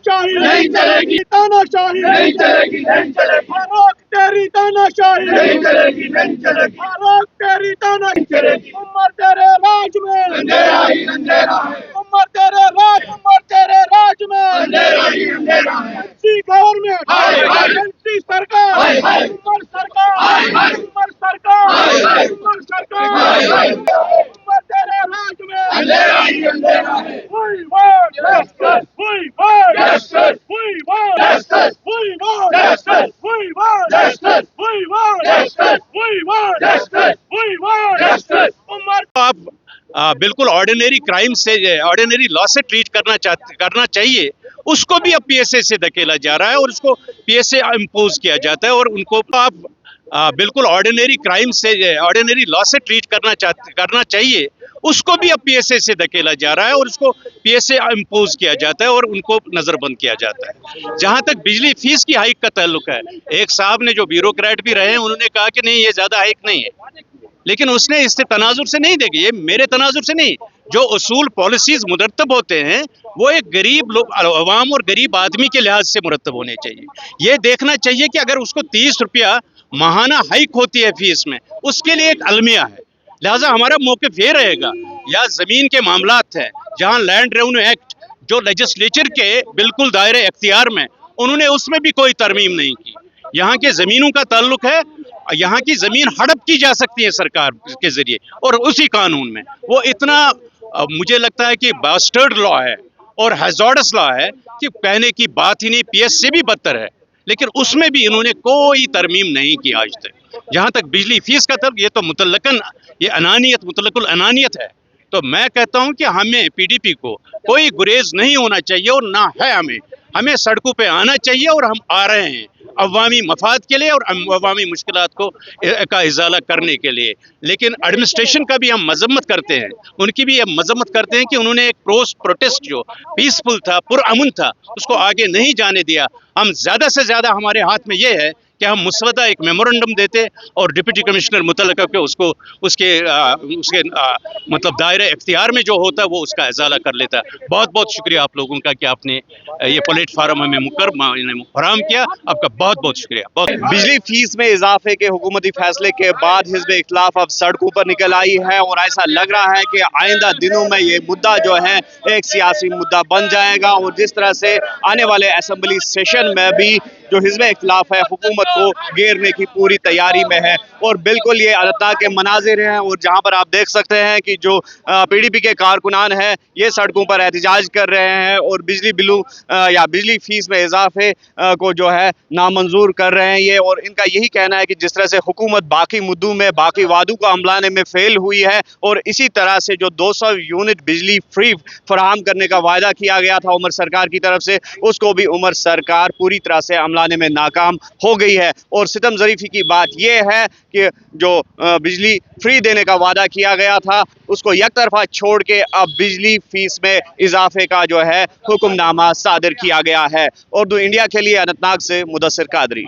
तानाशाही नहीं चलेगी, तानाशाही नहीं चलेगी, नहीं चलेगी, रोक तेरी तानाशाही नहीं चलेगी, नहीं चलेगी, रोक तेरी तानाशाही चलेगी। उम्र तेरे राज में अंधेरा ही अंधेरा है, उम्र तेरे राज में अंधेरा ही अंधेरा है। एनसी गवर्नमेंट हाय, हाय। एनसी सरकार हाय, हाय। उम्र सरकार हाय, हाय। उम्र सरकार हाय, हाय। उम्र सरकार हाय, हाय। उम्र तेरे राज में अंधेरा ही अंधेरा है। We want Justice. We want Justice. We want Justice. We want Justice. We want Justice. We want Justice. We want Justice. We want Justice. उम्र आप बिल्कुल ऑर्डिनरी क्राइम से ऑर्डिनरी लॉ से ट्रीट करना चाहिए, उसको भी अब पीएसए से धकेला जा रहा है और उसको पीएसए इम्पोज किया जाता है और उनको आप बिल्कुल ऑर्डिनरी क्राइम से ऑर्डिनरी लॉ से ट्रीट करना चाहिए, उसको भी अब पीएसए से धकेला जा रहा है और उसको पीएसए इम्पोज किया जाता है और उनको नजरबंद किया जाता है। जहां तक बिजली फीस की हाइक का ताल्लुक है, एक साहब ने जो ब्यूरोक्रेट भी रहे हैं उन्होंने कहा कि नहीं ये ज्यादा हाइक नहीं है, लेकिन उसने इससे तनाजुर से नहीं देखी, ये मेरे तनाजुर से नहीं, जो उसूल पॉलिसीज मुरतब होते हैं वो एक गरीब लोग अवाम और गरीब आदमी के लिहाज से मुरतब होने चाहिए। ये देखना चाहिए कि अगर उसको 30 रुपया माहाना हाइक होती है फीस में, उसके लिए एक अलमिया है, लिहाजा हमारा मौक़िफ़ ये रहेगा, या ज़मीन के मामलात हैं जहाँ लैंड रेवेन्यू एक्ट जो लेजिस्लेचर के बिल्कुल दायरे इख्तियार में, उन्होंने उसमें भी कोई तरमीम नहीं की। यहाँ के ज़मीनों का ताल्लुक है, यहाँ की ज़मीन हड़प की जा सकती है सरकार के ज़रिए और उसी कानून में वो इतना मुझे लगता है कि बास्टर्ड लॉ है और हैज़ार्डस लॉ है कि कहने की बात ही नहीं, पीएस से भी बदतर है, लेकिन उसमें भी इन्होंने कोई तरमीम नहीं की आज तक। जहाँ तक बिजली फीस का तब ये तो मुतल्लकन ये अनानियत मुतल्लकुल अनानियत है। तो मैं कहता हूँ कि हमें पीडीपी को कोई गुरेज नहीं होना चाहिए और ना है, हमें सड़कों पे आना चाहिए और हम आ रहे हैं अवामी मफाद के लिए और अवामी मुश्किलात को का इजाला करने के लिए। लेकिन एडमिनिस्ट्रेशन का भी हम मजम्मत करते हैं, उनकी भी हम मजम्मत करते हैं कि उन्होंने एक प्रोटेस्ट जो पीसफुल था, पुरअमन था, उसको आगे नहीं जाने दिया। हम ज़्यादा से ज़्यादा हमारे हाथ में ये है कि हम मुसवदा एक मेमोरेंडम देते और डिप्टी कमिश्नर मुतल्लका के उसके मतलब दायरे इख्तियार में जो होता है वो उसका इजाला कर लेता है। बहुत बहुत शुक्रिया आप लोगों का कि आपने ये प्लेटफार्म हमें फराहम किया, आपका बहुत बहुत शुक्रिया। बिजली फीस में इजाफे के हुकूमती फैसले के बाद हिज़्ब इख्तिलाफ अब सड़कों पर निकल आई है और ऐसा लग रहा है कि आइंदा दिनों में ये मुद्दा जो है एक सियासी मुद्दा बन जाएगा और जिस तरह से आने वाले असेंबली सेशन में भी जो हिज़्ब इख्तिलाफ है हुकूमत को घेरने की पूरी तैयारी में है। और बिल्कुल ये अनंतनाग के मनाजिर हैं और जहाँ पर आप देख सकते हैं कि जो पीडीपी के कारकुनान हैं ये सड़कों पर एहतजाज कर रहे हैं और बिजली बिलों या बिजली फीस में इजाफे को जो है नामंजूर कर रहे हैं ये। और इनका यही कहना है कि जिस तरह से हुकूमत बाकी मुद्दों में बाकी वादों को अमलाने में फेल हुई है और इसी तरह से जो 200 यूनिट बिजली फ्री फराहम करने का वायदा किया गया था उमर सरकार की तरफ से, उसको भी उमर सरकार पूरी तरह से अमलाने में नाकाम हो गई है। और सितम ज़रीफ़ी की बात यह है कि जो बिजली फ्री देने का वादा किया गया था उसको एक तरफा छोड़ के अब बिजली फीस में इजाफे का जो है हुक्मनामा सादर किया गया है। उर्दू इंडिया के लिए अनंतनाग से मुदस्सिर कादरी।